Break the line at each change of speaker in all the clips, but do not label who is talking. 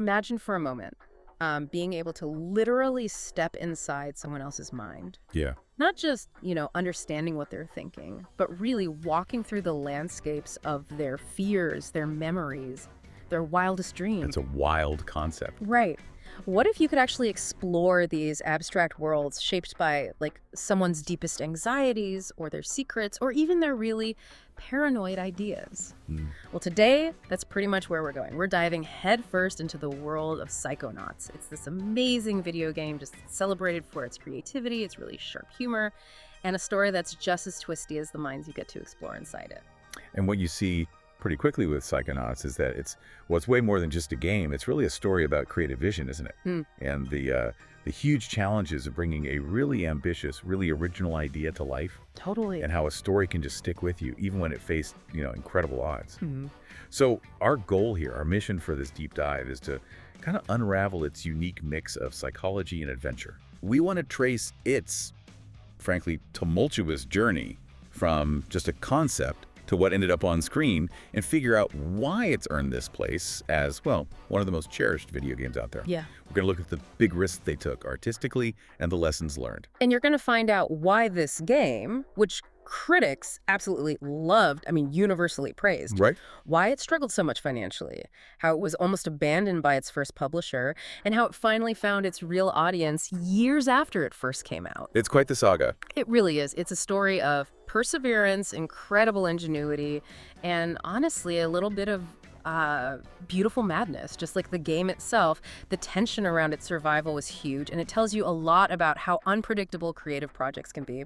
Imagine for a moment being able to literally step inside someone else's mind.
Yeah.
Not just, understanding what they're thinking, but really walking through the landscapes of their fears, their memories, their wildest dreams.
It's a wild concept.
Right. What if you could actually explore these abstract worlds shaped by, like, someone's deepest anxieties or their secrets or even their really paranoid ideas? Well, today, that's pretty much where we're going. We're diving headfirst into the world of Psychonauts. It's this amazing video game just celebrated for its creativity, its really sharp humor, and a story that's just as twisty as the minds you get to explore inside it.
And what you see pretty quickly with Psychonauts is that it's way more than just a game. It's really a story about creative vision, isn't it? And the huge challenges of bringing a really ambitious, really original idea to life.
Totally.
And how a story can just stick with you, even when it faced, incredible odds. So our goal here, our mission for this deep dive is to kind of unravel its unique mix of psychology and adventure. We want to trace its, frankly, tumultuous journey from just a concept to what ended up on screen and figure out why it's earned this place as, well, one of the most cherished video games out there.
Yeah.
We're going to look at the big risks they took artistically and the lessons learned.
And you're going to find out why this game, which critics absolutely loved, universally praised,
Right.
why it struggled so much financially, how it was almost abandoned by its first publisher, and how it finally found its real audience years after it first came out.
It's quite the saga.
It really is. It's a story of perseverance, incredible ingenuity, and honestly, a little bit of beautiful madness. Just like the game itself, the tension around its survival was huge, and it tells you a lot about how unpredictable creative projects can be.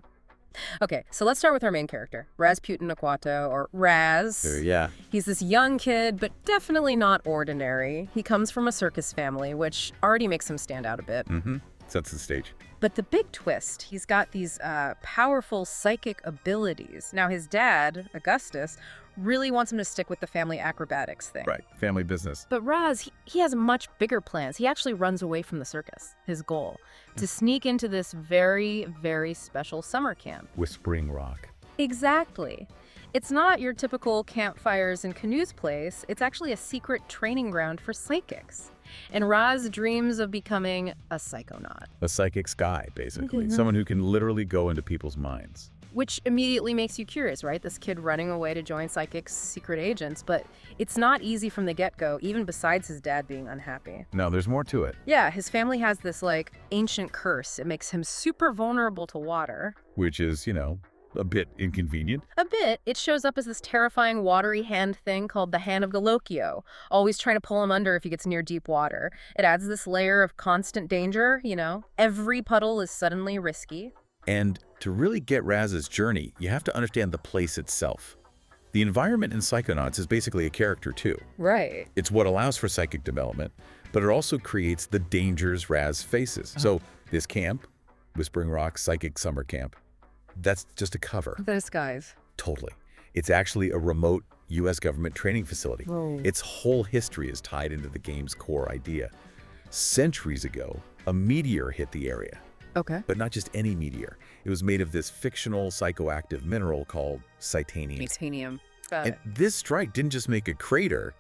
Okay, so let's start with our main character, Rasputin Aquato, or Raz.
Yeah.
He's this young kid, but definitely not ordinary. He comes from a circus family, which already makes him stand out a bit.
Sets the stage.
But the big twist, he's got these powerful psychic abilities. Now, his dad, Augustus, really wants him to stick with the family acrobatics thing.
Right. Family business.
But Raz, he has much bigger plans. He actually runs away from the circus, his goal, to sneak into this very, very special summer camp.
Whispering Rock.
Exactly. It's not your typical campfires and canoes place. It's actually a secret training ground for psychics. And Raz dreams of becoming a psychonaut.
A psychic sky, basically. Someone who can literally go into people's minds.
Which immediately makes you curious, right? This kid running away to join psychics' secret agents. But it's not easy from the get-go, even besides his dad being unhappy.
No, there's more to it.
Yeah, his family has this, ancient curse. It makes him super vulnerable to water.
Which is, a bit inconvenient.
A bit. It shows up as this terrifying watery hand thing called the Hand of Galocchio, always trying to pull him under if he gets near deep water. It adds this layer of constant danger, Every puddle is suddenly risky.
And to really get Raz's journey, you have to understand the place itself. The environment in Psychonauts is basically a character too.
Right.
It's what allows for psychic development, but it also creates the dangers Raz faces. So this camp, Whispering Rock Psychic Summer Camp, that's just a cover.
The disguise.
Totally. It's actually a remote U.S. government training facility.
Whoa.
Its whole history is tied into the game's core idea. Centuries ago, a meteor hit the area.
Okay.
But not just any meteor. It was made of this fictional psychoactive mineral called Titanium.
Titanium.
And this strike didn't just make a crater.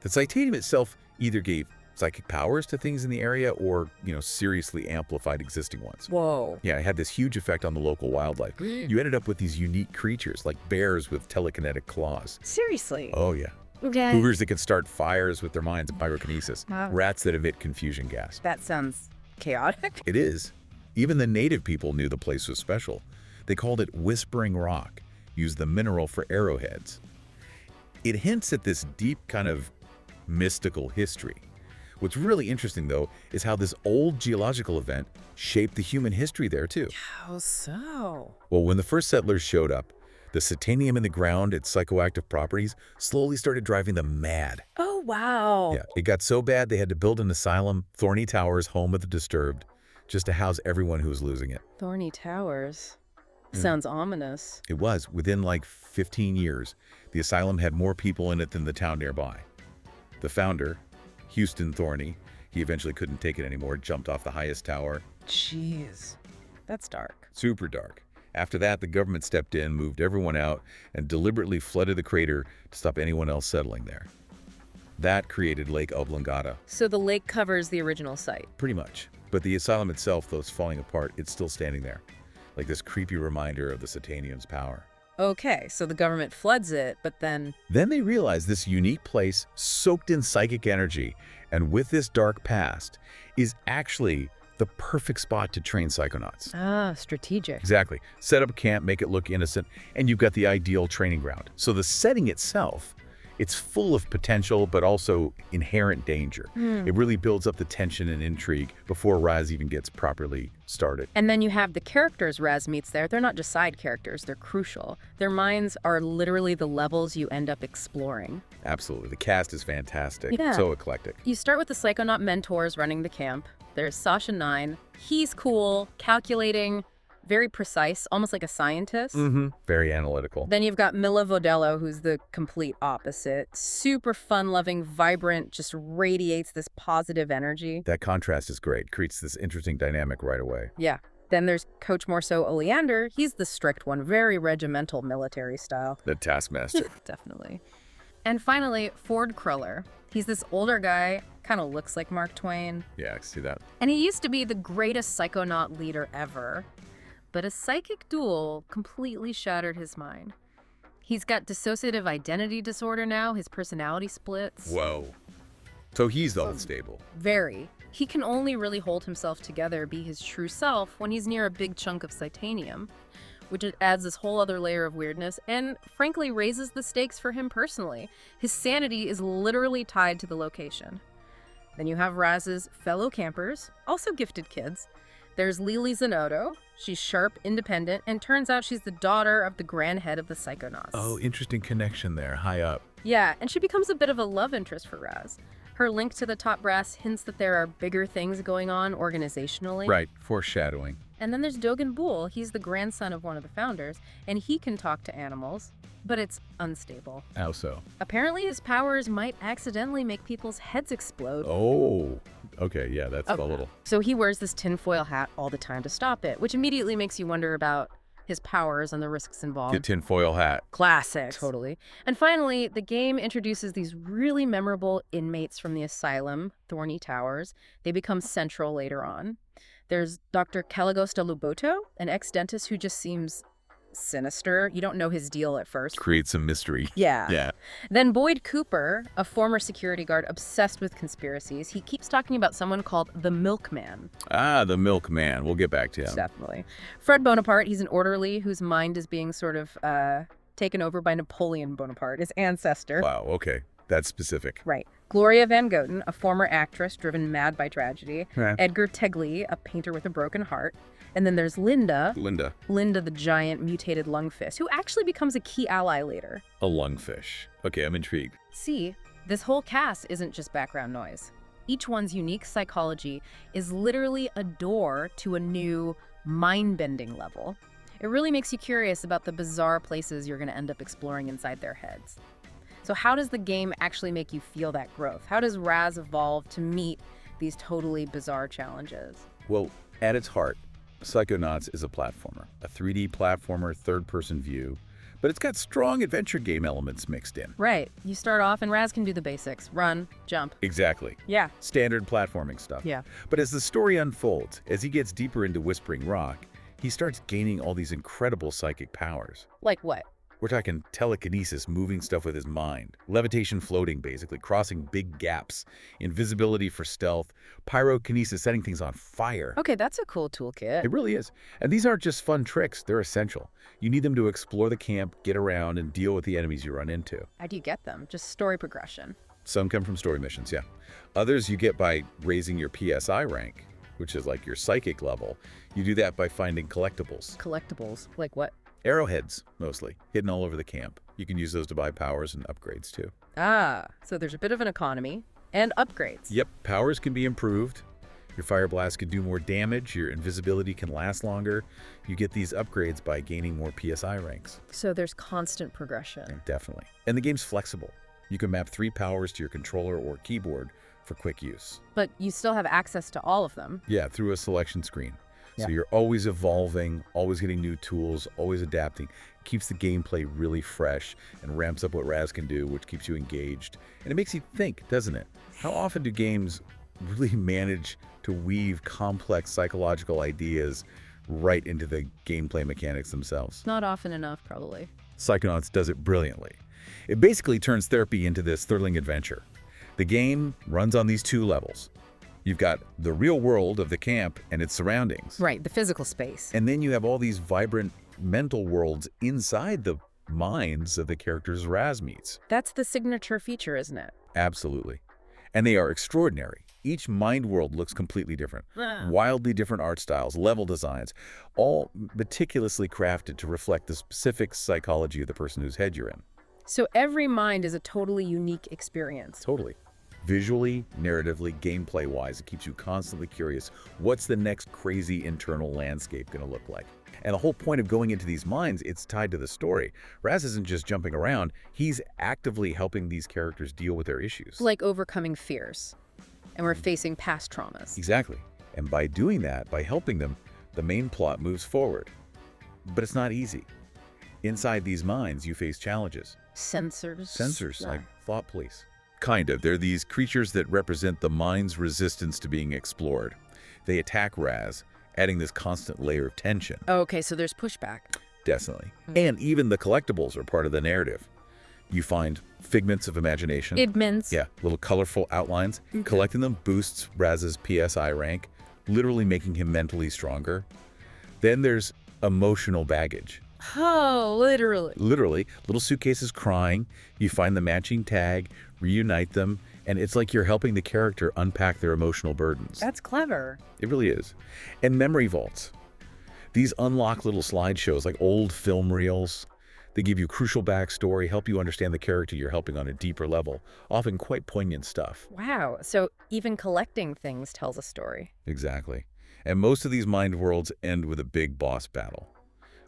The Titanium itself either gave psychic powers to things in the area or, seriously amplified existing ones.
Whoa.
Yeah, it had this huge effect on the local wildlife. You ended up with these unique creatures like bears with telekinetic claws.
Seriously?
Oh, yeah.
Okay.
Cougars that can start fires with their minds and pyrokinesis.
Wow.
Rats that emit confusion gas.
That sounds chaotic.
It is. Even the native people knew the place was special. They called it Whispering Rock, used the mineral for arrowheads. It hints at this deep kind of mystical history. What's really interesting, though, is how this old geological event shaped the human history there, too.
How so?
Well, when the first settlers showed up, the titanium in the ground, its psychoactive properties, slowly started driving them mad.
Oh, wow.
Yeah, it got so bad they had to build an asylum, Thorny Towers, home of the disturbed, just to house everyone who was losing it.
Thorny Towers. Sounds ominous.
It was. Within 15 years, the asylum had more people in it than the town nearby. The founder, Houston Thorny, he eventually couldn't take it anymore, jumped off the highest tower.
Jeez. That's dark.
Super dark. After that, the government stepped in, moved everyone out, and deliberately flooded the crater to stop anyone else settling there. That created Lake Oblongata,
So the lake covers the original site.
pretty much. But the asylum itself, though it's falling apart, it's still standing there, like this creepy reminder of the Satanians' power.
Okay, so the government floods it, but then...
Then they realize this unique place, soaked in psychic energy, and with this dark past, is actually the perfect spot to train Psychonauts.
Ah, strategic.
Exactly. Set up camp, make it look innocent, and you've got the ideal training ground. So the setting itself, it's full of potential, but also inherent danger. It really builds up the tension and intrigue before Raz even gets properly started.
And then you have the characters Raz meets there. They're not just side characters, they're crucial. Their minds are literally the levels you end up exploring.
Absolutely. The cast is fantastic.
Yeah.
So eclectic.
You start with the Psychonaut mentors running the camp. There's Sasha 9. He's cool, calculating, very precise, almost like a scientist.
Very analytical.
Then you've got Mila Vodello, who's the complete opposite. Super fun-loving, vibrant, just radiates this positive energy.
That contrast is great. Creates this interesting dynamic right away.
Yeah. Then there's Coach Morso Oleander. He's the strict one, very regimental military style.
The taskmaster.
Definitely. And finally, Ford Cruller. He's this older guy, kind of looks like Mark Twain.
Yeah, I see that.
And he used to be the greatest Psychonaut leader ever. But a psychic duel completely shattered his mind. He's got dissociative identity disorder now. His personality splits.
Whoa. So he's unstable.
Very. He can only really hold himself together, be his true self, when he's near a big chunk of Titanium, which adds this whole other layer of weirdness and, frankly, raises the stakes for him personally. His sanity is literally tied to the location. Then you have Raz's fellow campers, also gifted kids. There's Lily Zanotto. She's sharp, independent, and turns out she's the daughter of the grand head of the Psychonauts.
Oh, interesting connection there, high up.
Yeah, and she becomes a bit of a love interest for Raz. Her link to the top brass hints that there are bigger things going on organizationally.
Right, foreshadowing.
And then there's Dogen Bull. He's the grandson of one of the founders, and he can talk to animals, but it's unstable.
How so?
Apparently his powers might accidentally make people's heads explode.
Oh, okay, yeah, that's a little...
So he wears this tinfoil hat all the time to stop it, which immediately makes you wonder about his powers and the risks involved.
The tinfoil hat.
Classic. Totally. And finally, the game introduces these really memorable inmates from the asylum, Thorny Towers. They become central later on. There's Dr. Caligosta Luboto, an ex-dentist who just seems sinister. You don't know his deal at first.
Creates some mystery.
Yeah.
Yeah.
Then Boyd Cooper, a former security guard obsessed with conspiracies, he keeps talking about someone called the Milkman.
Ah, the Milkman. We'll get back to him.
Definitely. Fred Bonaparte, he's an orderly whose mind is being sort of taken over by Napoleon Bonaparte, his ancestor.
Wow, okay. That's specific.
Right. Gloria Van Goten, a former actress driven mad by tragedy.
Right.
Edgar Tegli, a painter with a broken heart. And then there's Linda.
Linda,
the giant mutated lungfish, who actually becomes a key ally later.
a lungfish. Okay, I'm intrigued.
See, this whole cast isn't just background noise. Each one's unique psychology is literally a door to a new mind-bending level. It really makes you curious about the bizarre places you're going to end up exploring inside their heads. So how does the game actually make you feel that growth? How does Raz evolve to meet these totally bizarre challenges?
Well, at its heart, Psychonauts is a platformer, a 3D platformer, third-person view, but it's got strong adventure game elements mixed in.
Right. You start off and Raz can do the basics. Run, jump.
Exactly.
Yeah.
Standard platforming stuff.
Yeah.
But as the story unfolds, as he gets deeper into Whispering Rock, he starts gaining all these incredible psychic powers.
Like what?
We're talking telekinesis, moving stuff with his mind, levitation floating, basically, crossing big gaps, invisibility for stealth, pyrokinesis, setting things on fire.
Okay, that's a cool toolkit.
It really is. And these aren't just fun tricks, they're essential. You need them to explore the camp, get around, and deal with the enemies you run into.
How do you get them? Just story progression.
Some come from story missions, yeah. Others you get by raising your PSI rank, which is like your psychic level. You do that by finding collectibles.
Collectibles? Like what?
Arrowheads, mostly, hidden all over the camp. You can use those to buy powers and upgrades, too.
Ah, so there's a bit of an economy and upgrades.
Yep, powers can be improved. Your fire blast can do more damage. Your invisibility can last longer. You get these upgrades by gaining more PSI ranks.
So there's constant progression.
Definitely. And the game's flexible. You can map 3 powers to your controller or keyboard for quick use.
But you still have access to all of them.
Yeah, through a selection screen. So you're always evolving, always getting new tools, always adapting. Keeps the gameplay really fresh and ramps up what Raz can do, which keeps you engaged. And it makes you think, doesn't it? How often do games really manage to weave complex psychological ideas right into the gameplay mechanics themselves?
Not often enough, probably.
Psychonauts does it brilliantly. It basically turns therapy into this thrilling adventure. The game runs on these two levels. You've got the real world of the camp and its surroundings.
Right, the physical space.
And then you have all these vibrant mental worlds inside the minds of the characters Raz meets.
That's the signature feature, isn't it?
Absolutely. And they are extraordinary. Each mind world looks completely different. Wildly different art styles, level designs, all meticulously crafted to reflect the specific psychology of the person whose head you're in.
So every mind is a totally unique experience.
Totally. Visually, narratively, gameplay-wise, it keeps you constantly curious. What's the next crazy internal landscape going to look like? And the whole point of going into these minds, it's tied to the story. Raz isn't just jumping around. He's actively helping these characters deal with their issues.
Like overcoming fears. And we're facing past traumas.
Exactly. And by doing that, by helping them, the main plot moves forward. But it's not easy. Inside these minds, you face challenges.
Sensors,
like thought police. Kind of. They're these creatures that represent the mind's resistance to being explored. They attack Raz, adding this constant layer of tension.
Okay, so there's pushback.
Definitely. And even the collectibles are part of the narrative. You find figments of imagination.
Idments.
Little colorful outlines. Collecting them boosts Raz's PSI rank, literally making him mentally stronger. Then there's emotional baggage.
Oh, literally.
Literally, little suitcases crying, you find the matching tag, reunite them, and it's like you're helping the character unpack their emotional burdens.
That's clever.
It really is. And memory vaults. These unlock little slideshows like old film reels. They give you crucial backstory, help you understand the character you're helping on a deeper level, often quite poignant stuff.
Wow, so even collecting things tells a story.
Exactly. And most of these mind worlds end with a big boss battle,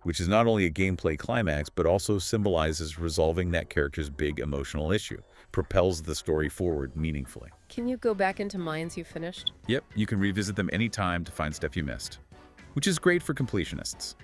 which is not only a gameplay climax, but also symbolizes resolving that character's big emotional issue, propels the story forward meaningfully.
Can you go back into minds you finished?
Yep, you can revisit them anytime to find stuff you missed, which is great for completionists.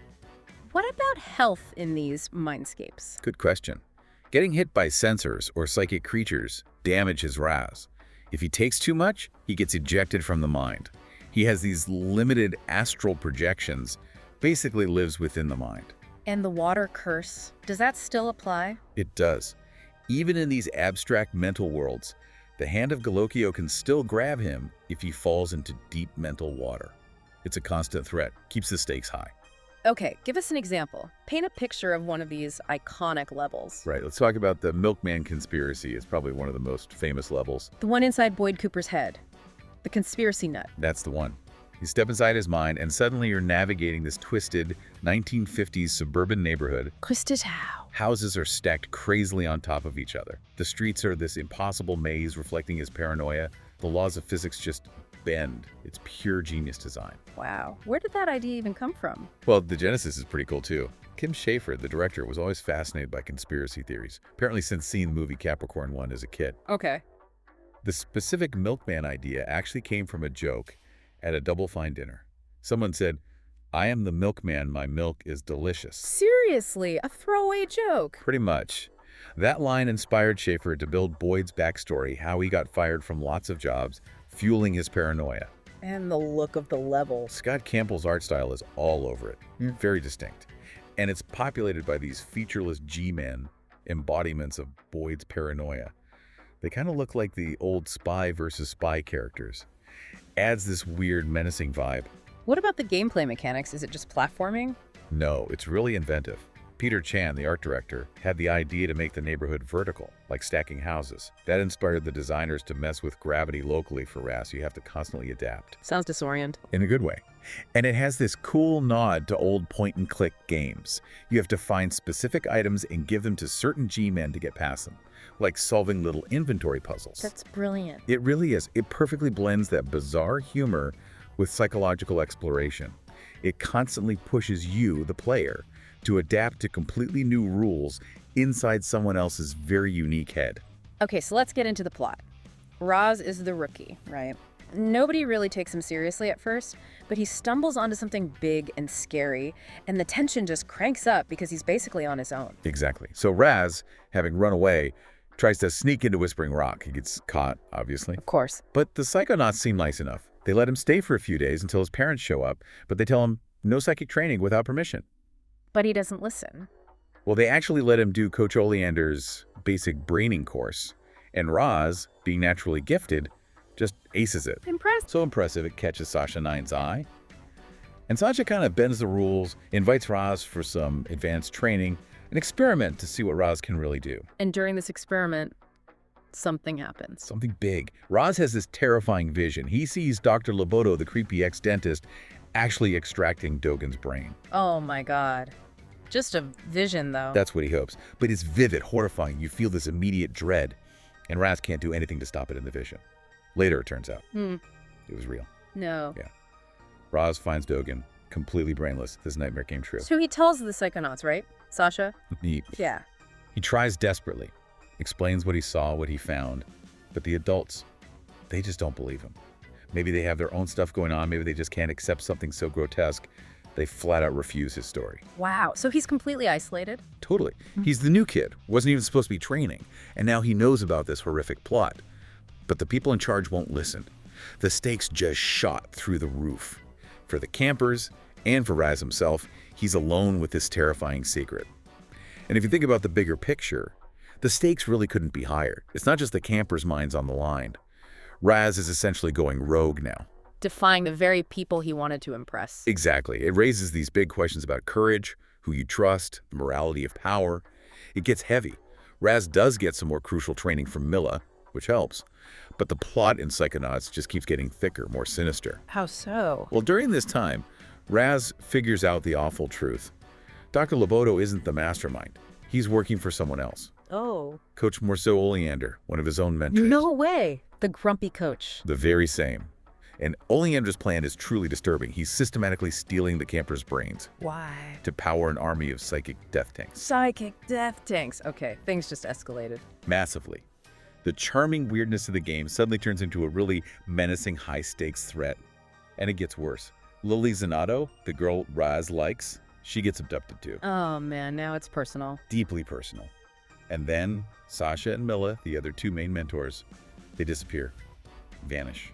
What about health in these mindscapes?
Good question. Getting hit by sensors or psychic creatures damages Raz. If he takes too much, he gets ejected from the mind. He has these limited astral projections, basically lives within the mind.
And the water curse, does that still apply?
It does. Even in these abstract mental worlds, the hand of Galocchio can still grab him if he falls into deep mental water. It's a constant threat, keeps the stakes high.
Okay, give us an example. Paint a picture of one of these iconic levels.
Right, let's talk about the Milkman Conspiracy. It's probably one of the most famous levels.
The one inside Boyd Cooper's head. The conspiracy nut.
That's the one. You step inside his mind, and suddenly you're navigating this twisted 1950s suburban neighborhood.
Twisted how?
Houses are stacked crazily on top of each other. The streets are this impossible maze reflecting his paranoia. The laws of physics just bend. It's pure genius design.
Wow. Where did that idea even come from?
Well, the genesis is pretty cool, too. Schafer, the director, was always fascinated by conspiracy theories, apparently since seeing the movie Capricorn 1 as a kid.
Okay.
The specific Milkman idea actually came from a joke at a Double Fine dinner. Someone said, "I am the milkman, my milk is delicious."
Seriously, a throwaway joke.
Pretty much. That line inspired Schafer to build Boyd's backstory, how he got fired from lots of jobs, fueling his paranoia.
And the look of the level.
Scott Campbell's art style is all over it, very distinct. And it's populated by these featureless G-men, embodiments of Boyd's paranoia. They kind of look like the old spy versus spy characters. Adds this weird, menacing vibe.
What about the gameplay mechanics? Is it just platforming?
No, it's really inventive. Peter Chan, the art director, had the idea to make the neighborhood vertical, like stacking houses. That inspired the designers to mess with gravity locally for Raz. You have to constantly adapt.
Sounds disorienting.
In a good way. And it has this cool nod to old point-and-click games. You have to find specific items and give them to certain G-men to get past them, like solving little inventory puzzles.
That's brilliant.
It really is. It perfectly blends that bizarre humor with psychological exploration. It constantly pushes you, the player, to adapt to completely new rules inside someone else's very unique head.
Okay, so let's get into the plot. Raz is the rookie, right? Nobody really takes him seriously at first, but he stumbles onto something big and scary, and the tension just cranks up because he's basically on his own.
Exactly. So Raz, having run away, tries to sneak into Whispering Rock. He gets caught, obviously.
Of course.
But the Psychonauts seem nice enough. They let him stay for a few days until his parents show up, but they tell him no psychic training without permission.
But he doesn't listen.
Well, they actually let him do Coach Oleander's basic braining course, and Raz, being naturally gifted, just aces it.
Impressed.
So impressive it catches Sasha Nine's eye. And Sasha kind of bends the rules, invites Raz for some advanced training, an experiment to see what Raz can really do.
And during this experiment, something happens.
Something big. Raz has this terrifying vision. He sees Dr. Loboto, the creepy ex-dentist, actually extracting Dogen's brain.
Oh my God. Just a vision, though.
That's what he hopes. But it's vivid, horrifying. You feel this immediate dread, and Raz can't do anything to stop it in the vision. Later, it turns out, it was real.
No.
Yeah. Raz finds Dogen completely brainless. This nightmare came true.
So he tells the Psychonauts, right? Sasha? Yeah.
He tries desperately, explains what he saw, what he found, but the adults, they just don't believe him. Maybe they have their own stuff going on. Maybe they just can't accept something so grotesque. They flat out refuse his story.
Wow. So he's completely isolated?
Totally. He's the new kid, wasn't even supposed to be training, and now he knows about this horrific plot. But the people in charge won't listen. The stakes just shot through the roof. For the campers and for Raz himself, he's alone with this terrifying secret. And if you think about the bigger picture, the stakes really couldn't be higher. It's not just the campers' minds on the line. Raz is essentially going rogue now.
Defying the very people he wanted to impress.
Exactly. It raises these big questions about courage, who you trust, the morality of power. It gets heavy. Raz does get some more crucial training from Milla, which helps. But the plot in Psychonauts just keeps getting thicker, more sinister.
How so?
Well, during this time, Raz figures out the awful truth. Dr. Loboto isn't the mastermind. He's working for someone else.
Oh.
Coach Morceau Oleander, one of his own mentors.
No way. The grumpy coach.
The very same. And Oleander's plan is truly disturbing. He's systematically stealing the campers' brains.
Why?
To power an army of psychic death tanks.
Psychic death tanks. Okay, things just escalated.
Massively. The charming weirdness of the game suddenly turns into a really menacing high-stakes threat. And it gets worse. Lily Zanato, the girl Raz likes, she gets abducted too.
Oh man, now it's personal.
Deeply personal. And then Sasha and Milla, the other two main mentors, they disappear, vanish,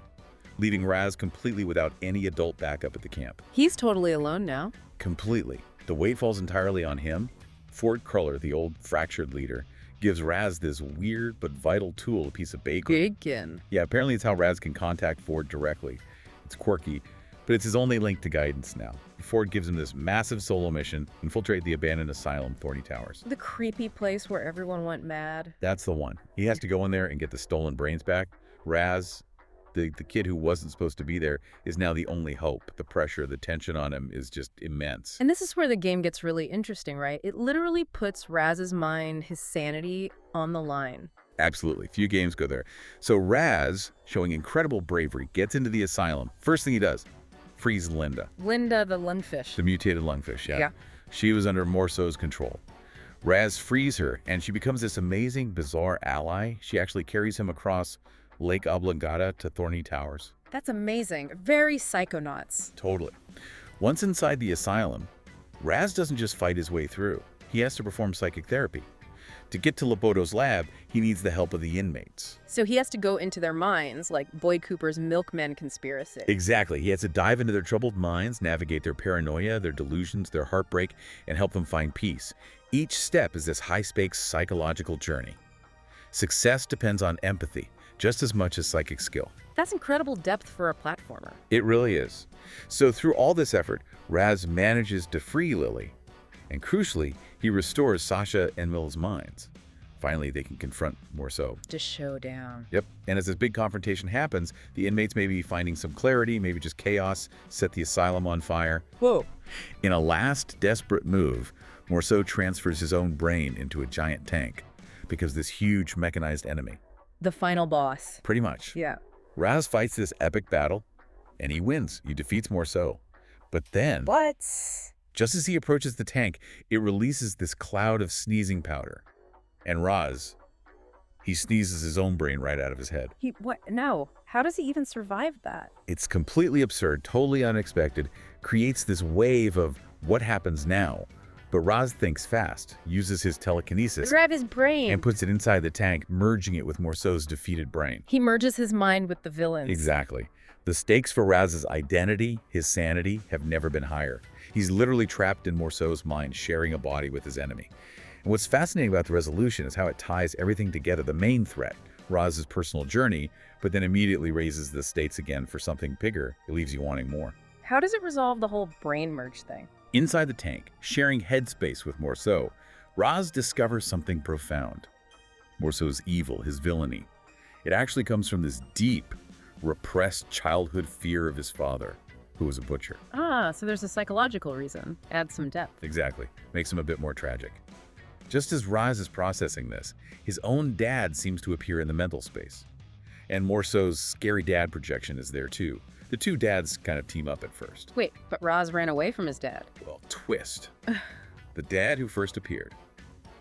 leaving Raz completely without any adult backup at the camp.
He's totally alone now.
Completely. The weight falls entirely on him. Ford Cruller, the old fractured leader, gives Raz this weird but vital tool, a piece of bacon.
Bacon.
Yeah, apparently it's how Raz can contact Ford directly. It's quirky, but it's his only link to guidance now. Ford gives him this massive solo mission, infiltrate the abandoned asylum, Thorny Towers.
The creepy place where everyone went mad.
That's the one. He has to go in there and get the stolen brains back. Raz, the kid who wasn't supposed to be there, is now the only hope. The pressure, the tension on him is just immense.
And this is where the game gets really interesting, right? It literally puts Raz's mind, his sanity, on the line.
Absolutely. Few games go there. So Raz, showing incredible bravery, gets into the asylum. First thing he does, frees Linda.
Linda the lungfish.
The mutated lungfish, yeah.
Yeah.
She was under Morceau's control. Raz frees her, and she becomes this amazing, bizarre ally. She actually carries him across Lake Oblongata to Thorny Towers.
That's amazing. Very Psychonauts.
Totally. Once inside the asylum, Raz doesn't just fight his way through. He has to perform psychic therapy. To get to Loboto's lab, he needs the help of the inmates.
So he has to go into their minds, like Boyd Cooper's Milkman Conspiracy.
Exactly. He has to dive into their troubled minds, navigate their paranoia, their delusions, their heartbreak, and help them find peace. Each step is this high-stakes psychological journey. Success depends on empathy, just as much as psychic skill.
That's incredible depth for a platformer.
It really is. So through all this effort, Raz manages to free Lily, and crucially, he restores Sasha and Milla's minds. Finally, they can confront Morceau.
To showdown.
Yep. And as this big confrontation happens, the inmates may be finding some clarity, maybe just chaos, set the asylum on fire.
Whoa.
In a last desperate move, Morceau transfers his own brain into a giant tank because this huge mechanized enemy.
The final boss.
Pretty much.
Yeah.
Raz fights this epic battle, and he wins. He defeats Morceau. But then,
What?
just as he approaches the tank, it releases this cloud of sneezing powder. And Raz, he sneezes his own brain right out of his head.
What? No. How does he even survive that?
It's completely absurd, totally unexpected, creates this wave of what happens now. But Raz thinks fast, uses his telekinesis,
Grab his brain.
and puts it inside the tank, merging it with Morceau's defeated brain.
He merges his mind with the villains.
Exactly. The stakes for Raz's identity, his sanity, have never been higher. He's literally trapped in Morceau's mind, sharing a body with his enemy. And what's fascinating about the resolution is how it ties everything together. The main threat, Raz's personal journey, but then immediately raises the stakes again for something bigger. It leaves you wanting more.
How does it resolve the whole brain merge thing?
Inside the tank, sharing headspace with Morceau, Raz discovers something profound. Morceau's evil, his villainy. It actually comes from this deep, repressed childhood fear of his father, who was a butcher.
Ah, so there's a psychological reason. Adds some depth.
Exactly. Makes him a bit more tragic. Just as Raz is processing this, his own dad seems to appear in the mental space. And Morceau's scary dad projection is there too. The two dads kind of team up at first.
Wait, but Raz ran away from his dad.
Well, twist. The dad who first appeared,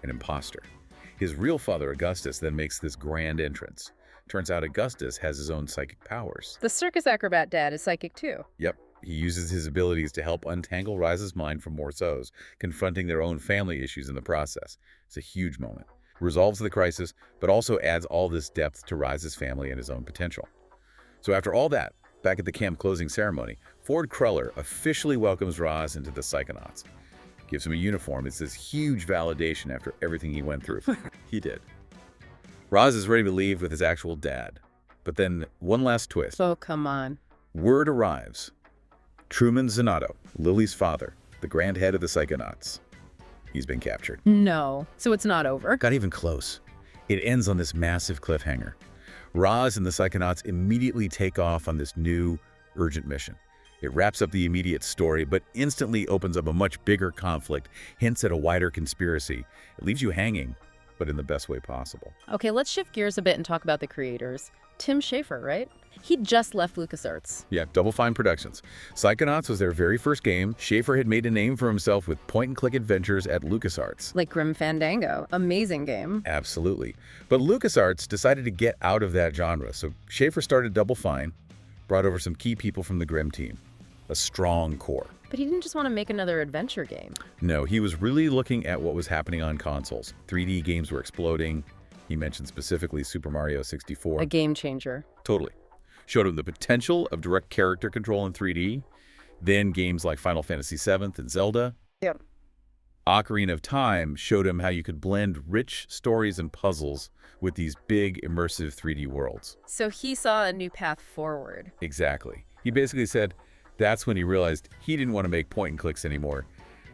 an imposter. His real father, Augustus, then makes this grand entrance. Turns out Augustus has his own psychic powers.
The circus acrobat dad is psychic too.
Yep. He uses his abilities to help untangle Raz's mind from Morceau's, confronting their own family issues in the process. It's a huge moment. Resolves the crisis, but also adds all this depth to Raz's family and his own potential. So after all that, back at the camp closing ceremony, Ford Cruller officially welcomes Raz into the Psychonauts. Gives him a uniform. It's this huge validation after everything he went through. He did. Raz is ready to leave with his actual dad. But then one last twist.
Oh, come on.
Word arrives. Truman Zanotto, Lily's father, the grand head of the Psychonauts. He's been captured.
No. So it's not over.
Got even close. It ends on this massive cliffhanger. Raz and the Psychonauts immediately take off on this new, urgent mission. It wraps up the immediate story, but instantly opens up a much bigger conflict, hints at a wider conspiracy. It leaves you hanging, but in the best way possible.
Okay, let's shift gears a bit and talk about the creators. Tim Schafer, right? He just left LucasArts.
Yeah, Double Fine Productions. Psychonauts was their very first game. Schafer had made a name for himself with point-and-click adventures at LucasArts.
Like Grim Fandango. Amazing game.
Absolutely. But LucasArts decided to get out of that genre, so Schafer started Double Fine, brought over some key people from the Grim team. A strong core.
But he didn't just want to make another adventure game.
No, he was really looking at what was happening on consoles. 3D games were exploding. He mentioned specifically Super Mario 64.
A game changer.
Totally. Showed him the potential of direct character control in 3D. Then games like Final Fantasy VII and Zelda.
Yep.
Ocarina of Time showed him how you could blend rich stories and puzzles with these big immersive 3D worlds.
So he saw a new path forward.
Exactly. He basically said that's when he realized he didn't want to make point and clicks anymore.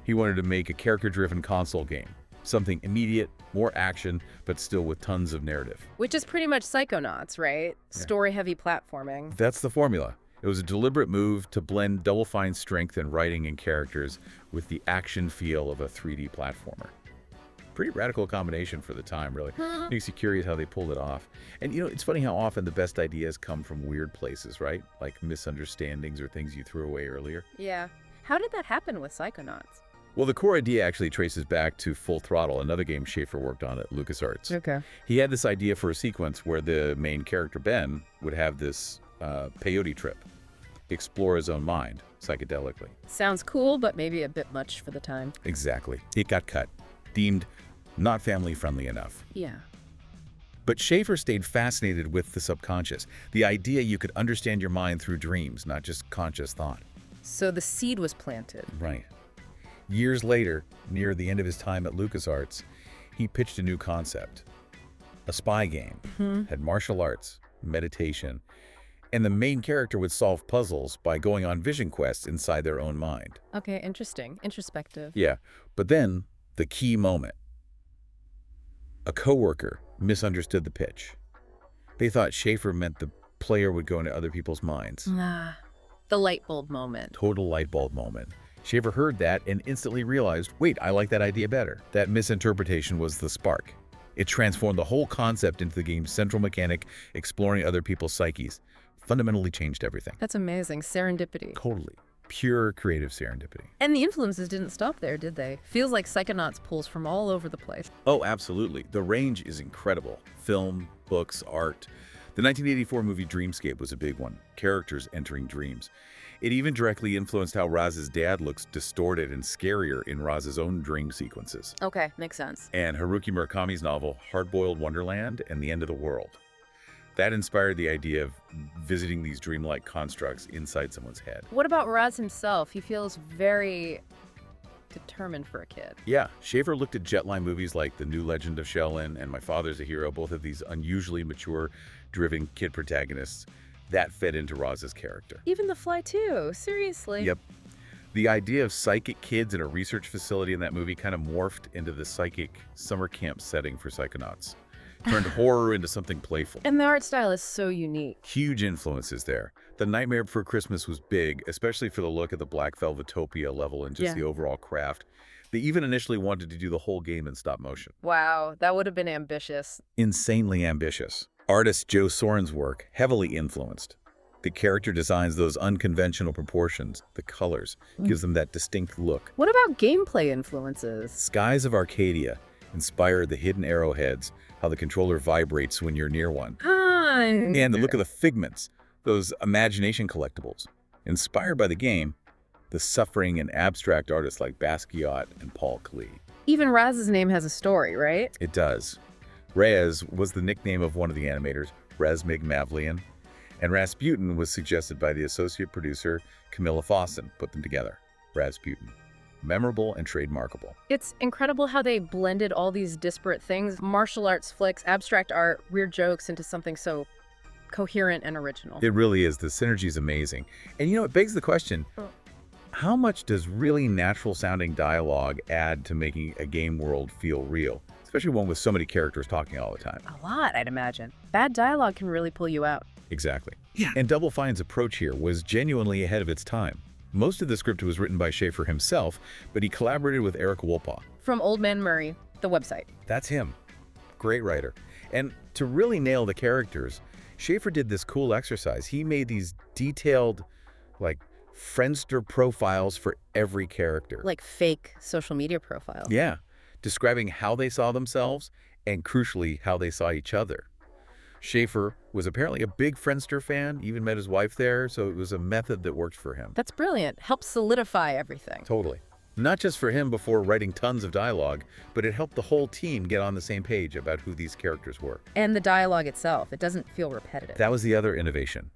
He wanted to make a character-driven console game. Something immediate, more action, but still with tons of narrative.
Which is pretty much Psychonauts, right?
Yeah.
Story-heavy platforming.
That's the formula. It was a deliberate move to blend Double Fine's strength in writing and characters with the action feel of a 3D platformer. Pretty radical combination for the time, really. Makes you curious how they pulled it off. And you know, it's funny how often the best ideas come from weird places, right? Like misunderstandings or things you threw away earlier.
Yeah. How did that happen with Psychonauts?
Well, the core idea actually traces back to Full Throttle, another game Schafer worked on at LucasArts.
Okay.
He had this idea for a sequence where the main character, Ben, would have this peyote trip, explore his own mind, psychedelically.
Sounds cool, but maybe a bit much for the time.
Exactly. It got cut, deemed not family-friendly enough.
Yeah.
But Schafer stayed fascinated with the subconscious, the idea you could understand your mind through dreams, not just conscious thought.
So the seed was planted.
Right. Years later, near the end of his time at LucasArts, he pitched a new concept. A spy game. Had martial arts, meditation, and the main character would solve puzzles by going on vision quests inside their own mind.
Okay, interesting. Introspective.
Yeah, but then, the key moment. A coworker misunderstood the pitch. They thought Schafer meant the player would go into other people's minds.
The light bulb moment.
Total light bulb moment. Schafer heard that and instantly realized, wait, I like that idea better. That misinterpretation was the spark. It transformed the whole concept into the game's central mechanic, exploring other people's psyches. Fundamentally changed everything.
That's amazing. Serendipity.
Totally. Pure creative serendipity.
And the influences didn't stop there, did they? Feels like Psychonauts pulls from all over the place.
Oh, absolutely. The range is incredible. Film, books, art. The 1984 movie Dreamscape was a big one, characters entering dreams. It even directly influenced how Raz's dad looks distorted and scarier in Raz's own dream sequences.
Okay, makes sense.
And Haruki Murakami's novel Hard-Boiled Wonderland and the End of the World. That inspired the idea of visiting these dreamlike constructs inside someone's head.
What about Raz himself? He feels very determined for a kid.
Yeah, Schafer looked at Jetline movies like The New Legend of Sheldon and My Father's a Hero, both of these unusually mature, driven kid protagonists. That fed into Raz's character.
Even The Fly too, seriously.
Yep. The idea of psychic kids in a research facility in that movie kind of morphed into the psychic summer camp setting for Psychonauts. Turned horror into something playful.
And the art style is so unique.
Huge influences there. The Nightmare Before Christmas was big, especially for the look at the Black Velvetopia level and just the overall craft. They even initially wanted to do the whole game in stop motion.
Wow, that would have been ambitious.
Insanely ambitious. Artist Joe Soren's work heavily influenced. The character designs, those unconventional proportions, the colors, gives them that distinct look.
What about gameplay influences?
Skies of Arcadia inspired the hidden arrowheads, how the controller vibrates when you're near one. And the look of the figments, those imagination collectibles. Inspired by the game, the suffering and abstract artists like Basquiat and Paul Klee.
Even Raz's name has a story, right?
It does. Rez was the nickname of one of the animators, Razmig Mavlian, and Rasputin was suggested by the associate producer Camilla Fossen, put them together, Rasputin. Memorable and trademarkable.
It's incredible how they blended all these disparate things, martial arts flicks, abstract art, weird jokes, into something so coherent and original.
It really is. The synergy is amazing. And you know, it begs the question, how much does really natural sounding dialogue add to making a game world feel real? Especially one with so many characters talking all the time.
A lot, I'd imagine. Bad dialogue can really pull you out.
Exactly. Yeah. And Double Fine's approach here was genuinely ahead of its time. Most of the script was written by Schafer himself, but he collaborated with Eric Wolpaw.
From Old Man Murray, the website.
That's him. Great writer. And to really nail the characters, Schafer did this cool exercise. He made these detailed, like, Friendster profiles for every character.
Like fake social media profiles.
Yeah. Describing how they saw themselves and, crucially, how they saw each other. Schafer was apparently a big Friendster fan, even met his wife there, so it was a method that worked for him.
That's brilliant. Helps solidify everything.
Totally. Not just for him before writing tons of dialogue, but it helped the whole team get on the same page about who these characters were.
And the dialogue itself, it doesn't feel repetitive.
That was the other innovation.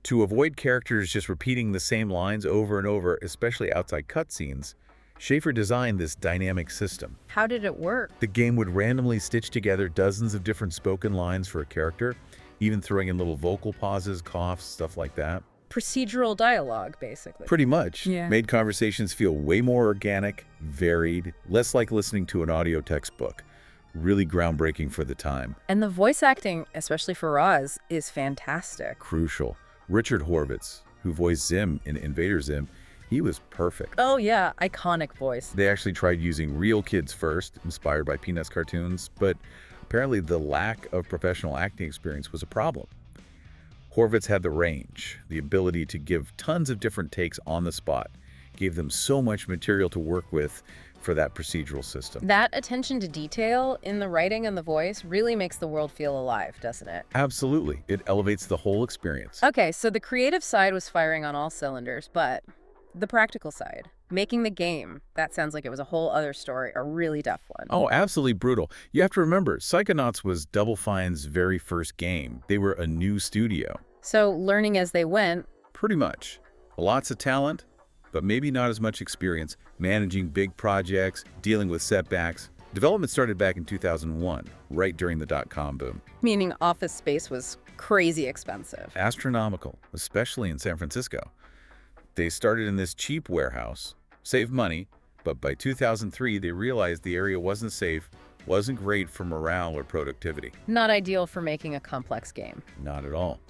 To avoid characters just repeating the same lines over and over, especially outside cutscenes, Schafer designed this dynamic system.
How did it work?
The game would randomly stitch together dozens of different spoken lines for a character, even throwing in little vocal pauses, coughs, stuff like that.
Procedural dialogue, basically.
Pretty much.
Yeah.
Made conversations feel way more organic, varied, less like listening to an audio textbook. Really groundbreaking for the time.
And the voice acting, especially for Raz, is fantastic.
Crucial. Richard Horvitz, who voiced Zim in Invader Zim, he was perfect.
Oh yeah, iconic voice.
They actually tried using real kids first, inspired by Peanuts cartoons, but apparently the lack of professional acting experience was a problem. Horvitz had the range, the ability to give tons of different takes on the spot, gave them so much material to work with for that procedural system.
That attention to detail in the writing and the voice really makes the world feel alive, doesn't it?
Absolutely. It elevates the whole experience.
Okay, so the creative side was firing on all cylinders, but the practical side, making the game, that sounds like it was a whole other story, a really tough one.
Oh, absolutely brutal. You have to remember, Psychonauts was Double Fine's very first game. They were a new studio.
So learning as they went.
Pretty much. Lots of talent, but maybe not as much experience managing big projects, dealing with setbacks. Development started back in 2001, right during the dot-com boom.
Meaning office space was crazy expensive.
Astronomical, especially in San Francisco. They started in this cheap warehouse, saved money, but by 2003 they realized the area wasn't safe, wasn't great for morale or productivity.
Not ideal for making a complex game.
Not at all.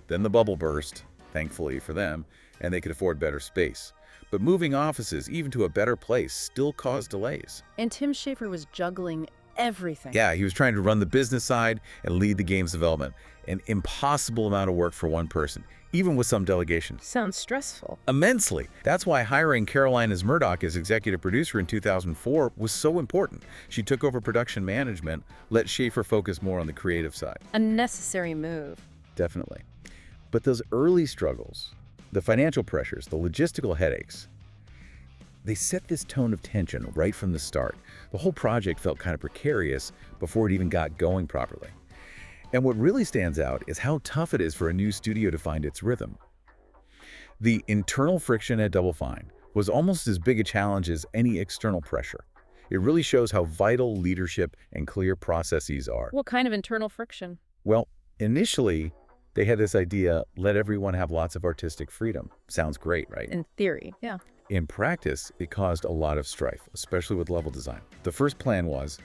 Then the bubble burst, thankfully for them, and they could afford better space. But moving offices, even to a better place, still caused delays.
And Tim Schafer was juggling everything.
Yeah, he was trying to run the business side and lead the game's development. An impossible amount of work for one person, even with some delegation.
Sounds stressful.
Immensely. That's why hiring Caroline as Murdoch as executive producer in 2004 was so important. She took over production management, let Schafer focus more on the creative side.
A necessary move.
definitely. But those early struggles, the financial pressures, the logistical headaches, they set this tone of tension right from the start. The whole project felt kind of precarious before it even got going properly. And what really stands out is how tough it is for a new studio to find its rhythm. The internal friction at Double Fine was almost as big a challenge as any external pressure. It really shows how vital leadership and clear processes are.
What kind of internal friction?
Well, initially, they had this idea, let everyone have lots of artistic freedom. Sounds great, right?
In theory, yeah.
In practice, it caused a lot of strife, especially with level design. The first plan was,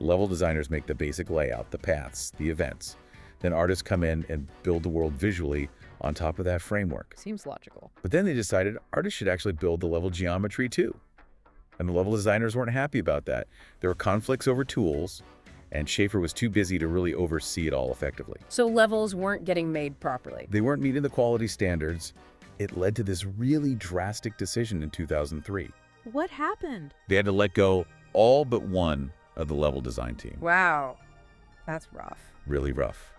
level designers make the basic layout, the paths, the events. Then artists come in and build the world visually on top of that framework.
Seems logical.
But then they decided artists should actually build the level geometry too. And the level designers weren't happy about that. There were conflicts over tools, and Schafer was too busy to really oversee it all effectively.
So levels weren't getting made properly.
They weren't meeting the quality standards. It led to this really drastic decision in 2003.
What happened?
They had to let go all but one of the level design team.
Wow, that's rough.
Really rough.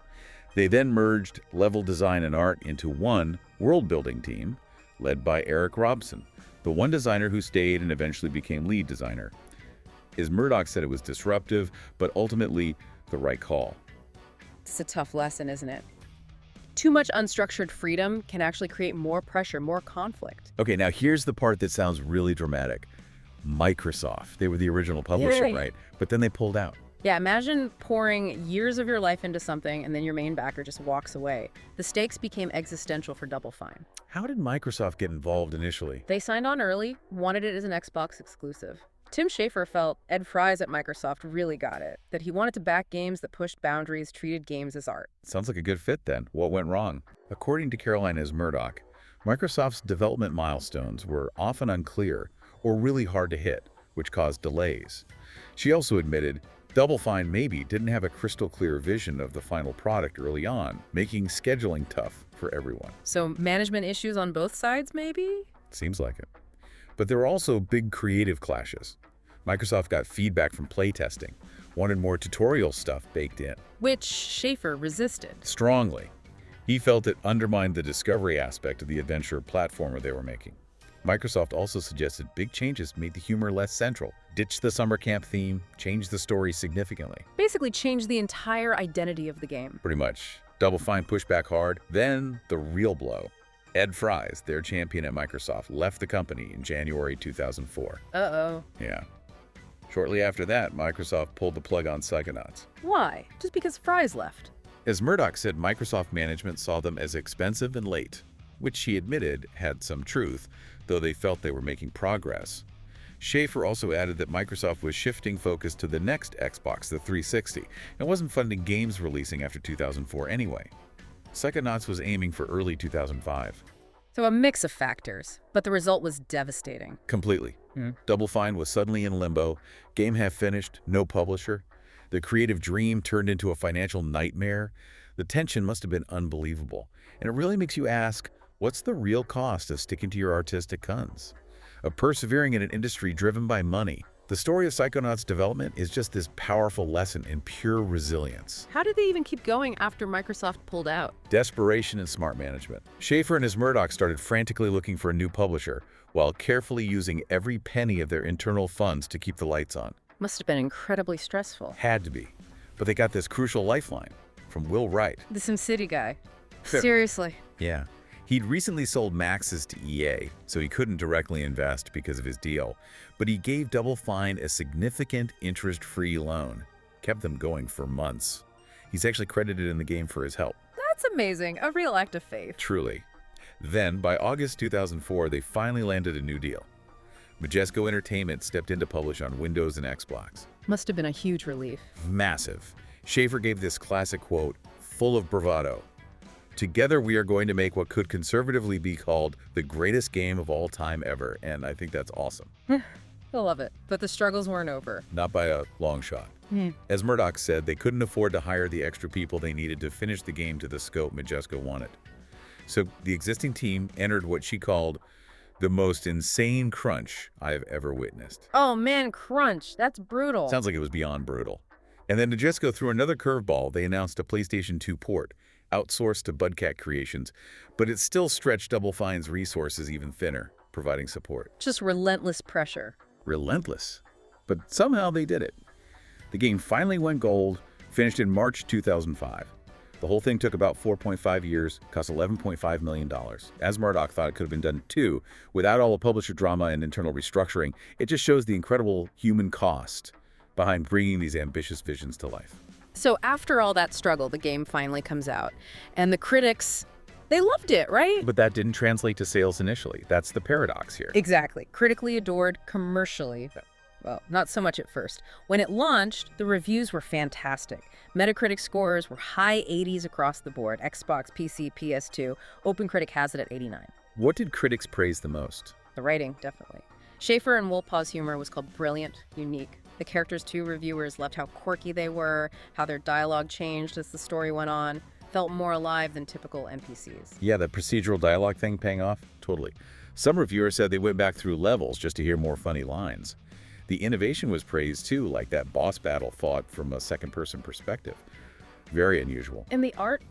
They then merged level design and art into one world-building team led by Eric Robson, the one designer who stayed and eventually became lead designer. As Murdoch said, it was disruptive, but ultimately the right call.
It's a tough lesson, isn't it? Too much unstructured freedom can actually create more pressure, more conflict.
Okay, now here's the part that sounds really dramatic. Microsoft, they were the original publisher,
Yay.
right? But then they pulled out.
Yeah, imagine pouring years of your life into something and then your main backer just walks away. The stakes became existential for Double Fine.
How did Microsoft get involved initially?
They signed on early, wanted it as an Xbox exclusive. Tim Schafer felt Ed Fries at Microsoft really got it, that he wanted to back games that pushed boundaries, treated games as art.
Sounds like a good fit then. What went wrong? According to Caroline S. Murdoch, Microsoft's development milestones were often unclear or really hard to hit, which caused delays. She also admitted Double Fine maybe didn't have a crystal clear vision of the final product early on, making scheduling tough for everyone.
So management issues on both sides, maybe?
Seems like it. But there were also big creative clashes. Microsoft got feedback from playtesting, wanted more tutorial stuff baked in.
Which Schafer resisted.
Strongly. He felt it undermined the discovery aspect of the adventure platformer they were making. Microsoft also suggested big changes made the humor less central, ditched the summer camp theme, changed the story significantly.
Basically changed the entire identity of the game.
Pretty much. Double Fine pushed back hard. Then the real blow. Ed Fries, their champion at Microsoft, left the company in January 2004.
Uh-oh.
Yeah. Shortly after that, Microsoft pulled the plug on Psychonauts.
Why? Just because Fries left.
As Murdoch said, Microsoft management saw them as expensive and late, which he admitted had some truth, though they felt they were making progress. Schafer also added that Microsoft was shifting focus to the next Xbox, the 360, and wasn't funding games releasing after 2004 anyway. Psychonauts was aiming for early 2005.
So a mix of factors, but the result was devastating.
Completely. Double Fine was suddenly in limbo, game half finished, no publisher. The creative dream turned into a financial nightmare. The tension must have been unbelievable. And it really makes you ask, what's the real cost of sticking to your artistic guns? Of persevering in an industry driven by money? The story of Psychonauts' development is just this powerful lesson in pure resilience.
How did they even keep going after Microsoft pulled out?
Desperation and smart management. Schafer and his Murdoch started frantically looking for a new publisher, while carefully using every penny of their internal funds to keep the lights on.
Must have been incredibly stressful.
Had to be. But they got this crucial lifeline from Will Wright.
The SimCity guy. Seriously.
Yeah. He'd recently sold Maxis to EA, so he couldn't directly invest because of his deal, but he gave Double Fine a significant interest-free loan. Kept them going for months. He's actually credited in the game for his help.
That's amazing. A real act of faith.
Truly. Then, by August 2004, they finally landed a new deal. Majesco Entertainment stepped in to publish on Windows and Xbox.
Must have been a huge relief.
Massive. Schafer gave this classic quote, full of bravado. Together, we are going to make what could conservatively be called the greatest game of all time ever, and I think that's awesome.
I love it. But the struggles weren't over.
Not by a long shot. As Murdoch said, they couldn't afford to hire the extra people they needed to finish the game to the scope Majesco wanted. So the existing team entered what she called the most insane crunch I've ever witnessed.
Oh man, crunch. That's brutal.
Sounds like it was beyond brutal. And then Majesco threw another curveball. They announced a PlayStation 2 port. outsourced to Budcat Creations, but it still stretched Double Fine's resources even thinner, providing support.
Just relentless pressure.
Relentless. But somehow they did it. The game finally went gold, finished in March 2005. The whole thing took about 4.5 years, cost $11.5 million. As Murdoch thought it could have been done too, without all the publisher drama and internal restructuring. It just shows the incredible human cost behind bringing these ambitious visions to life.
So after all that struggle, the game finally comes out. And the critics, they loved it, right?
But that didn't translate to sales initially. That's the paradox here.
Exactly. Critically adored, commercially, well, not so much at first. When it launched, the reviews were fantastic. Metacritic scores were high 80s across the board. Xbox, PC, PS2. OpenCritic has it at 89.
What did critics praise the most?
The writing, definitely. Schafer and Wolpaw's humor was called brilliant, unique. The characters, too, reviewers loved how quirky they were, how their dialogue changed as the story went on. Felt more alive than typical NPCs.
Yeah, the procedural dialogue thing paying off? Totally. Some reviewers said they went back through levels just to hear more funny lines. The innovation was praised too, like that boss battle fought from a second-person perspective. Very unusual.
And the art,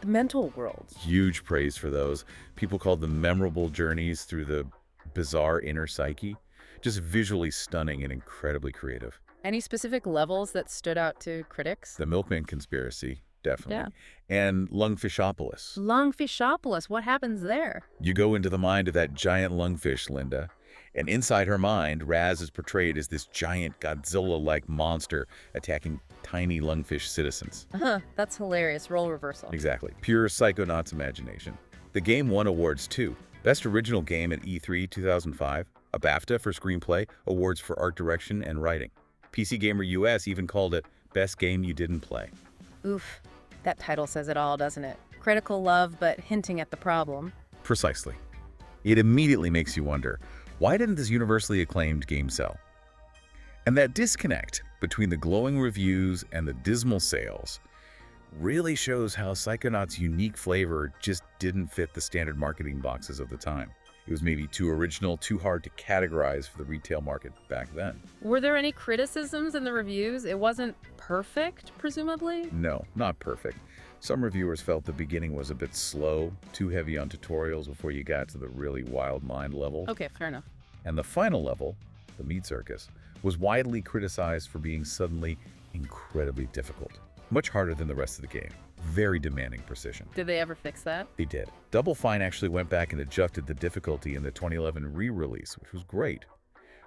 the mental worlds.
Huge praise for those. People called them memorable journeys through the bizarre inner psyche. Just visually stunning and incredibly creative.
Any specific levels that stood out to critics?
The Milkman Conspiracy, definitely.
Yeah.
And Lungfishopolis.
Lungfishopolis, what happens there?
You go into the mind of that giant lungfish, Linda. And inside her mind, Raz is portrayed as this giant Godzilla-like monster attacking tiny lungfish citizens.
That's hilarious. Role reversal.
Exactly. Pure Psychonauts imagination. The game won awards too. Best Original Game at E3 2005, a BAFTA for Screenplay, awards for Art Direction and Writing. PC Gamer US even called it Best Game You Didn't Play.
Oof. That title says it all, doesn't it? Critical love, but hinting at the problem.
Precisely. It immediately makes you wonder, why didn't this universally acclaimed game sell? And that disconnect between the glowing reviews and the dismal sales really shows how Psychonauts' unique flavor just didn't fit the standard marketing boxes of the time. It was maybe too original, too hard to categorize for the retail market back then.
Were there any criticisms in the reviews? It wasn't perfect, presumably?
No, not perfect. Some reviewers felt the beginning was a bit slow, too heavy on tutorials before you got to the really wild mind level.
Okay, fair enough.
And the final level, the meat circus, was widely criticized for being suddenly incredibly difficult. Much harder than the rest of the game. Very demanding precision.
Did they ever fix that?
They did. Double Fine actually went back and adjusted the difficulty in the 2011 re-release, which was great.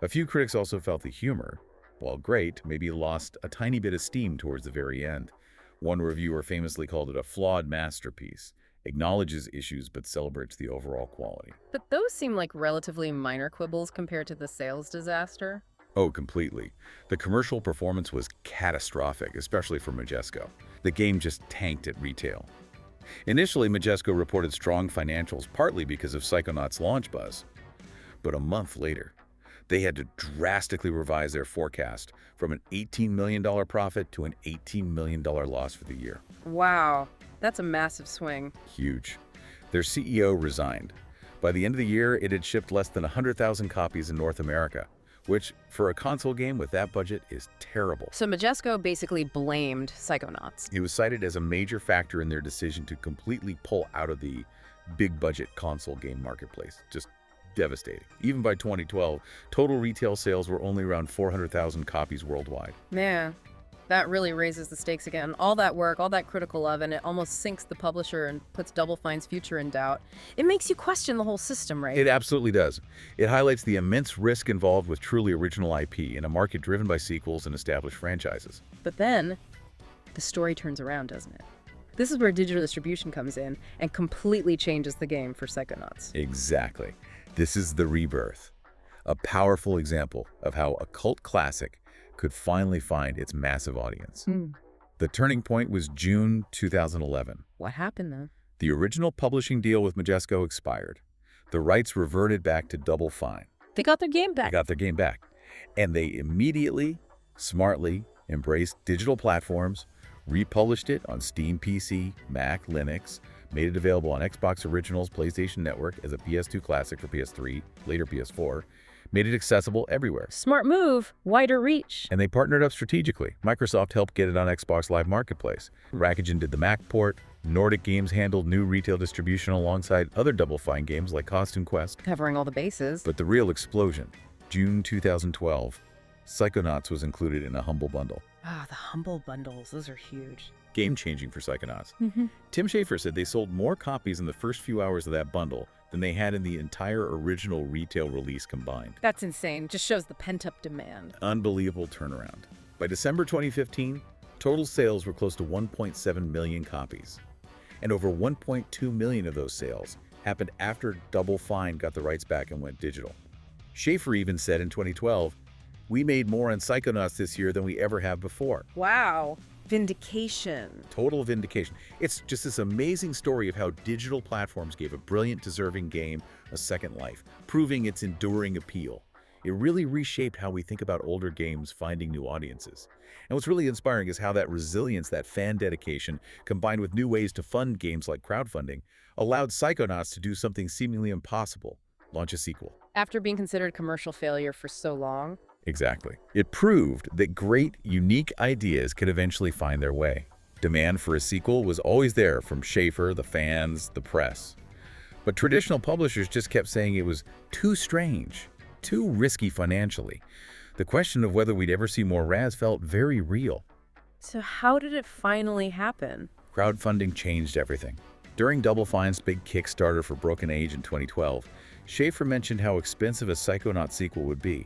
A few critics also felt the humor, while great, maybe lost a tiny bit of steam towards the very end. One reviewer famously called it a flawed masterpiece, acknowledges issues but celebrates the overall quality.
But those seem like relatively minor quibbles compared to the sales disaster.
Oh, completely. The commercial performance was catastrophic, especially for Majesco. The game just tanked at retail. Initially, Majesco reported strong financials partly because of Psychonauts' launch buzz. But a month later, they had to drastically revise their forecast from an $18 million profit to an $18 million loss for the year.
Wow, that's a massive swing.
Huge. Their CEO resigned. By the end of the year, it had shipped less than 100,000 copies in North America, which, for a console game with that budget, is terrible.
So Majesco basically blamed Psychonauts.
It was cited as a major factor in their decision to completely pull out of the big-budget console game marketplace. Just devastating. Even by 2012, total retail sales were only around 400,000 copies worldwide.
Man, that really raises the stakes again. All that work, all that critical love, and it almost sinks the publisher and puts Double Fine's future in doubt. It makes you question the whole system, right?
It absolutely does. It highlights the immense risk involved with truly original IP in a market driven by sequels and established franchises.
But then, the story turns around, doesn't it? This is where digital distribution comes in and completely changes the game for Psychonauts.
Exactly. This is the rebirth. A powerful example of how a cult classic could finally find its massive audience. The turning point was June 2011.
What happened then?
The original publishing deal with Majesco expired. The rights reverted back to Double Fine.
They got their game back.
They got their game back. And they immediately, smartly embraced digital platforms, republished it on Steam PC, Mac, Linux, made it available on Xbox Originals, PlayStation Network as a PS2 classic for PS3, later PS4, made it accessible everywhere.
Smart move, wider reach.
And they partnered up strategically. Microsoft helped get it on Xbox Live Marketplace. Rackagen did the Mac port, Nordic Games handled new retail distribution alongside other Double Fine games like Costume Quest.
Covering all the bases.
But the real explosion, June 2012, Psychonauts was included in a Humble Bundle.
Ah, the Humble Bundles, those are huge.
Game-changing for Psychonauts.
Mm-hmm.
Tim Schafer said they sold more copies in the first few hours of that bundle than they had in the entire original retail release combined.
That's insane. Just shows the pent-up demand.
Unbelievable turnaround. By December 2015, total sales were close to 1.7 million copies. And over 1.2 million of those sales happened after Double Fine got the rights back and went digital. Schafer even said in 2012, "We made more on Psychonauts this year than we ever have before."
Wow. Vindication.
Total vindication. It's just this amazing story of how digital platforms gave a brilliant, deserving game a second life, proving its enduring appeal. It really reshaped how we think about older games finding new audiences. And what's really inspiring is how that resilience, that fan dedication, combined with new ways to fund games like crowdfunding, allowed Psychonauts to do something seemingly impossible: launch a sequel.
After being considered commercial failure for so long.
Exactly. It proved that great, unique ideas could eventually find their way. Demand for a sequel was always there from Schafer, the fans, the press. But traditional publishers just kept saying it was too strange, too risky financially. The question of whether we'd ever see more Raz felt very real.
So how did it finally happen?
Crowdfunding changed everything. During Double Fine's big Kickstarter for Broken Age in 2012, Schafer mentioned how expensive a Psychonauts sequel would be.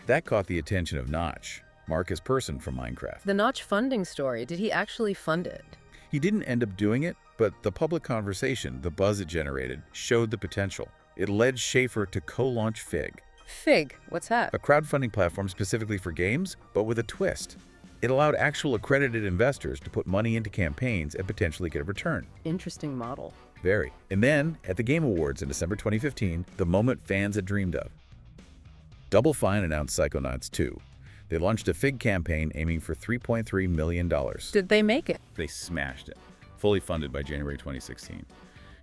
That caught the attention of Notch, Marcus Persson from Minecraft.
The Notch funding story, did he actually fund it?
He didn't end up doing it, but the public conversation, the buzz it generated, showed the potential. It led Schafer to co-launch Fig.
Fig? What's that?
A crowdfunding platform specifically for games, but with a twist. It allowed actual accredited investors to put money into campaigns and potentially get a return.
Interesting model.
Very. And then, at the Game Awards in December 2015, the moment fans had dreamed of. Double Fine announced Psychonauts 2. They launched a Fig campaign aiming for $3.3 million.
Did they make it?
They smashed it, fully funded by January 2016.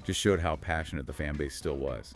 Just showed how passionate the fan base still was.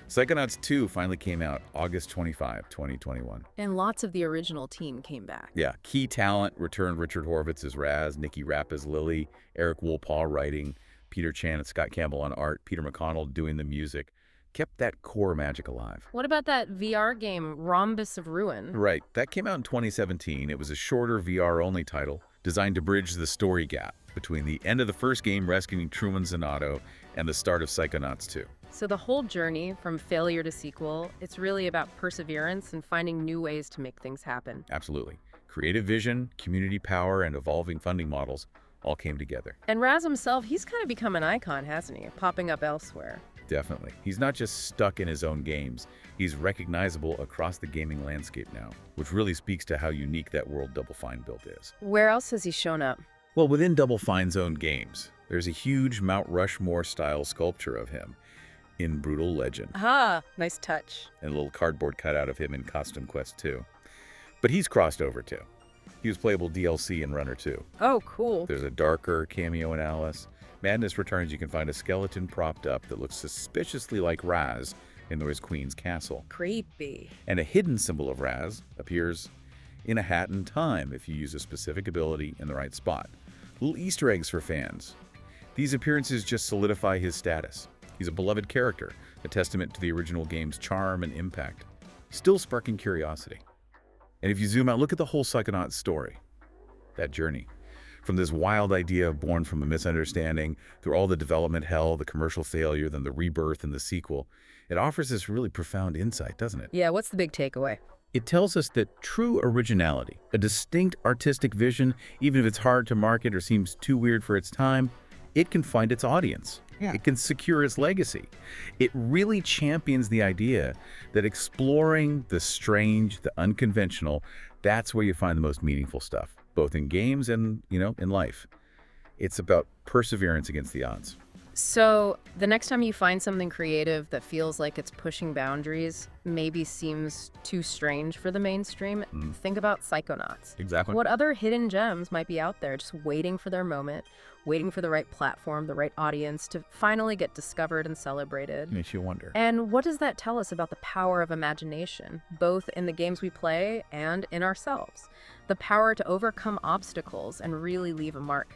Psychonauts 2 finally came out August 25, 2021.
And lots of the original team came back.
Yeah, key talent returned: Richard Horvitz as Raz, Nikki Rapp as Lily, Eric Woolpaw writing, Peter Chan and Scott Campbell on art, Peter McConnell doing the music. Kept that core magic alive.
What about that VR game, Rhombus of Ruin?
Right, that came out in 2017. It was a shorter VR-only title designed to bridge the story gap between the end of the first game rescuing Truman Zanotto and the start of Psychonauts 2.
So the whole journey from failure to sequel, it's really about perseverance and finding new ways to make things happen.
Absolutely. Creative vision, community power, and evolving funding models all came together.
And Raz himself, he's kind of become an icon, hasn't he? Popping up elsewhere.
Definitely. He's not just stuck in his own games. He's recognizable across the gaming landscape now, which really speaks to how unique that world Double Fine built is.
Where else has he shown up?
Well, within Double Fine's own games, there's a huge Mount Rushmore-style sculpture of him in Brutal Legend.
Ah, nice touch.
And a little cardboard cutout of him in Costume Quest 2. But he's crossed over too. He was playable DLC in Runner 2.
Oh, cool.
There's a darker cameo in Alice. Madness Returns, you can find a skeleton propped up that looks suspiciously like Raz in Noise Queen's castle.
Creepy.
And a hidden symbol of Raz appears in a hat in Time if you use a specific ability in the right spot. Little Easter eggs for fans. These appearances just solidify his status. He's a beloved character, a testament to the original game's charm and impact, still sparking curiosity. And if you zoom out, look at the whole Psychonauts story, that journey. From this wild idea born from a misunderstanding, through all the development hell, the commercial failure, then the rebirth and the sequel, it offers this really profound insight, doesn't it?
Yeah, what's the big takeaway?
It tells us that true originality, a distinct artistic vision, even if it's hard to market or seems too weird for its time, it can find its audience. Yeah. It can secure its legacy. It really champions the idea that exploring the strange, the unconventional, that's where you find the most meaningful stuff, both in games and, in life. It's about perseverance against the odds.
So the next time you find something creative that feels like it's pushing boundaries, maybe seems too strange for the mainstream, think about Psychonauts.
Exactly.
What other hidden gems might be out there just waiting for their moment, waiting for the right platform, the right audience to finally get discovered and celebrated?
Makes you wonder.
And what does that tell us about the power of imagination, both in the games we play and in ourselves? The power to overcome obstacles and really leave a mark.